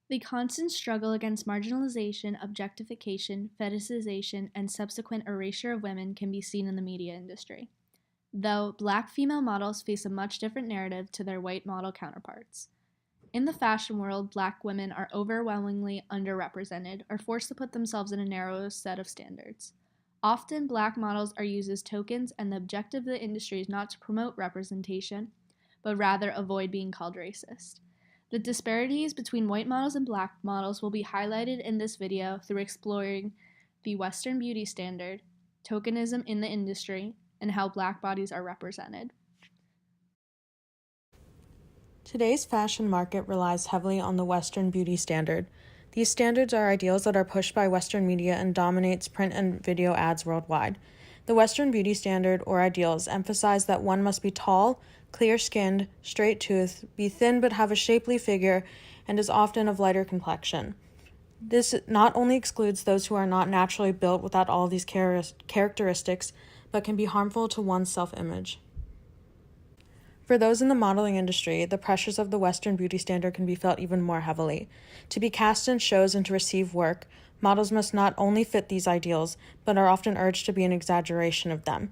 The constant struggle against marginalization, objectification, fetishization, and subsequent erasure of women can be seen in the media industry, though black female models face a much different narrative to their white model counterparts. In the fashion world, black women are overwhelmingly underrepresented or forced to put themselves in a narrow set of standards. Often, black models are used as tokens, and the objective of the industry is not to promote representation, but rather avoid being called racist. The disparities between white models and black models will be highlighted in this video through exploring the Western beauty standard, tokenism in the industry, and how black bodies are represented. Today's fashion market relies heavily on the Western beauty standard. These standards are ideals that are pushed by Western media and dominates print and video ads worldwide. The Western beauty standard, or ideals, emphasize that one must be tall, clear-skinned, straight-toothed, be thin but have a shapely figure, and is often of lighter complexion. This not only excludes those who are not naturally built without all of these characteristics, but can be harmful to one's self-image. For those in the modeling industry, the pressures of the Western beauty standard can be felt even more heavily. To be cast in shows and to receive work, models must not only fit these ideals, but are often urged to be an exaggeration of them.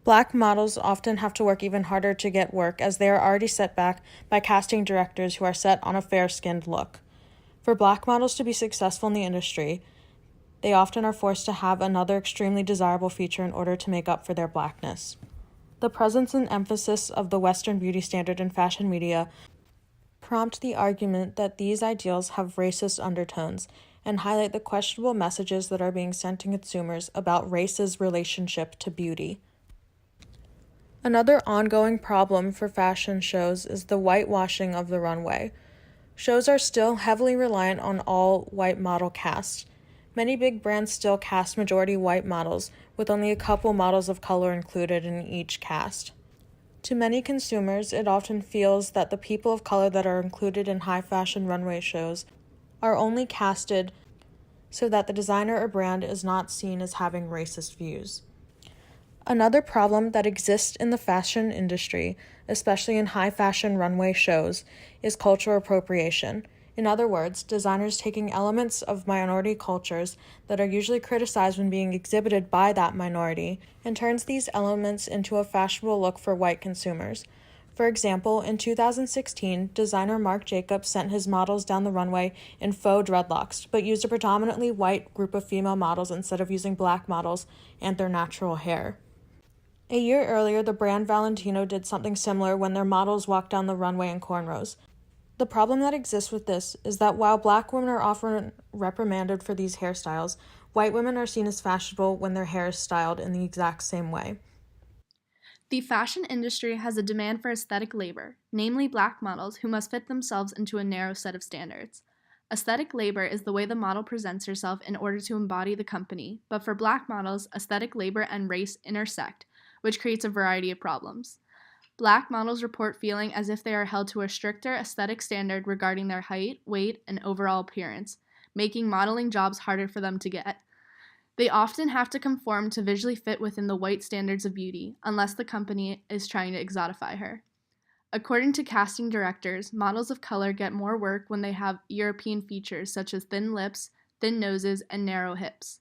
Black models often have to work even harder to get work, as they are already set back by casting directors who are set on a fair-skinned look. For black models to be successful in the industry, they often are forced to have another extremely desirable feature in order to make up for their blackness. The presence and emphasis of the Western beauty standard in fashion media prompt the argument that these ideals have racist undertones and highlight the questionable messages that are being sent to consumers about race's relationship to beauty. Another ongoing problem for fashion shows is the whitewashing of the runway. Shows are still heavily reliant on all white model casts. Many big brands still cast majority white models, with only a couple models of color included in each cast. To many consumers, it often feels that the people of color that are included in high fashion runway shows are only casted so that the designer or brand is not seen as having racist views. Another problem that exists in the fashion industry, especially in high fashion runway shows, is cultural appropriation. In other words, designers taking elements of minority cultures that are usually criticized when being exhibited by that minority and turns these elements into a fashionable look for white consumers. For example, in 2016, designer Marc Jacobs sent his models down the runway in faux dreadlocks, but used a predominantly white group of female models instead of using black models and their natural hair. A year earlier, the brand Valentino did something similar when their models walked down the runway in cornrows. The problem that exists with this is that while black women are often reprimanded for these hairstyles, white women are seen as fashionable when their hair is styled in the exact same way. The fashion industry has a demand for aesthetic labor, namely black models who must fit themselves into a narrow set of standards. Aesthetic labor is the way the model presents herself in order to embody the company, but for black models, aesthetic labor and race intersect, which creates a variety of problems. Black models report feeling as if they are held to a stricter aesthetic standard regarding their height, weight, and overall appearance, making modeling jobs harder for them to get. They often have to conform to visually fit within the white standards of beauty, unless the company is trying to exotify her. According to casting directors, models of color get more work when they have European features such as thin lips, thin noses, and narrow hips.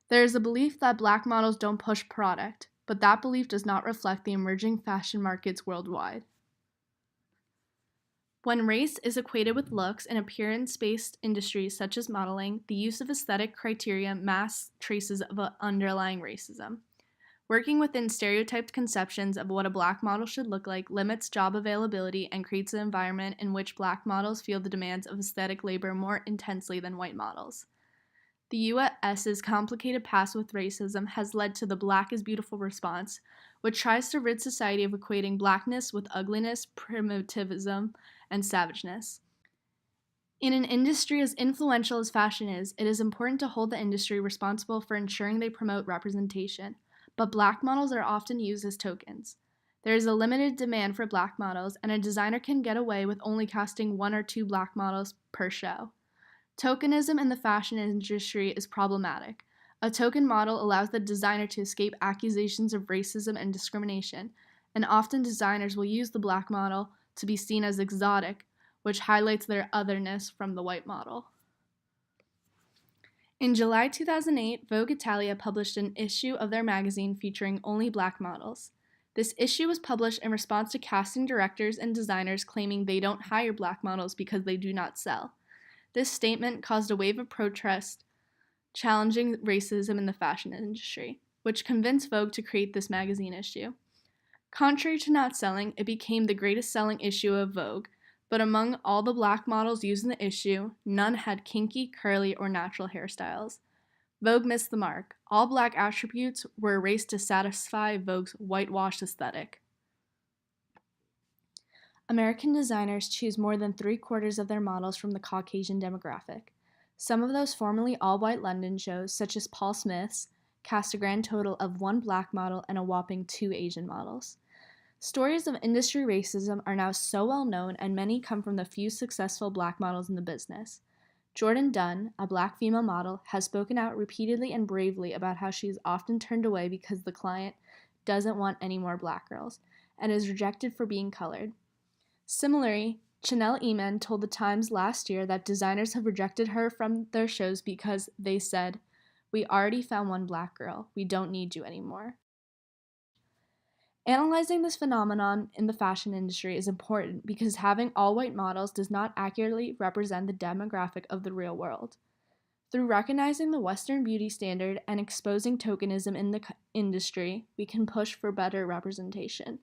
There is a belief that black models don't push product, but that belief does not reflect the emerging fashion markets worldwide. When race is equated with looks in appearance-based industries such as modeling, the use of aesthetic criteria masks traces of underlying racism. Working within stereotyped conceptions of what a black model should look like limits job availability and creates an environment in which black models feel the demands of aesthetic labor more intensely than white models. The U.S.'s complicated past with racism has led to the Black is Beautiful response, which tries to rid society of equating blackness with ugliness, primitivism, and savageness. In an industry as influential as fashion is, it is important to hold the industry responsible for ensuring they promote representation, but black models are often used as tokens. There is a limited demand for black models, and a designer can get away with only casting 1 or 2 black models per show. Tokenism in the fashion industry is problematic. A token model allows the designer to escape accusations of racism and discrimination, and often designers will use the black model to be seen as exotic, which highlights their otherness from the white model. In July 2008, Vogue Italia published an issue of their magazine featuring only black models. This issue was published in response to casting directors and designers claiming they don't hire black models because they do not sell. This statement caused a wave of protest challenging racism in the fashion industry, which convinced Vogue to create this magazine issue. Contrary to not selling, it became the greatest selling issue of Vogue, but among all the black models used in the issue, none had kinky, curly, or natural hairstyles. Vogue missed the mark. All black attributes were erased to satisfy Vogue's whitewashed aesthetic. American designers choose more than 3/4 of their models from the Caucasian demographic. Some of those formerly all-white London shows, such as Paul Smith's, cast a grand total of 1 black model and a whopping 2 Asian models. Stories of industry racism are now so well known, and many come from the few successful black models in the business. Jordan Dunn, a black female model, has spoken out repeatedly and bravely about how she is often turned away because the client doesn't want any more black girls and is rejected for being colored. Similarly, Chanel Iman told The Times last year that designers have rejected her from their shows because they said, "We already found 1 black girl. We don't need you anymore." Analyzing this phenomenon in the fashion industry is important because having all-white models does not accurately represent the demographic of the real world. Through recognizing the western beauty standard and exposing tokenism in the industry, we can push for better representation.